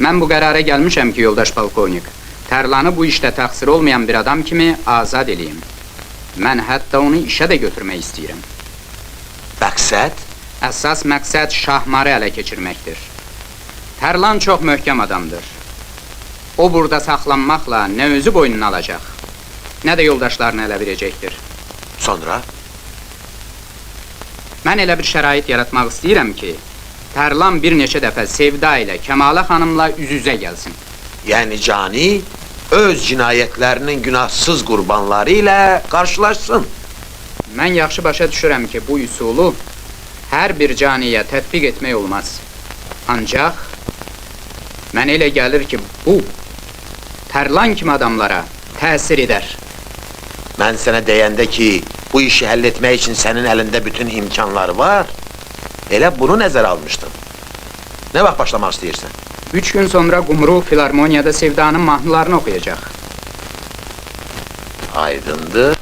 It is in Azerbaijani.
Mən bu qərara gəlmişəm ki, yoldaş polkovnik, Tərlanı bu işdə təqsiri olmayan bir adam kimi azad eləyim. Mən hətta onu işə də götürmək istəyirəm. Məqsəd? Əsas məqsəd Şahmarı ələ keçirməkdir. Tərlan çox möhkəm adamdır. O burada saxlanmaqla nə özü boynuna alacaq, nə də yoldaşlarını ələ verəcəkdir. Sonra? Mən elə bir şərait yaratmaq istəyirəm ki, Tərlan bir neçə dəfə Sevda ilə Kəmalə xanımla üz-üzə gəlsin. Yəni cani öz cinayətlərinin günahsız qurbanları ilə qarşılaşsın. Mən yaxşı başa düşürəm ki, bu üsulu hər bir caniyə tətbiq etmək olmaz. Ancaq mən elə gəlir ki, bu Tərlan kimi adamlara təsir edər. Mən sənə deyəndə ki, bu işi həll etmək üçün sənin əlində bütün imkanlar var, elə bunu nəzərə almışdım. Nə vaxt başlamaq istəyirsən? 3 gün sonra Qumru Filarmoniyada Sevdanın mahnılarını oxuyacaq. Aydındır.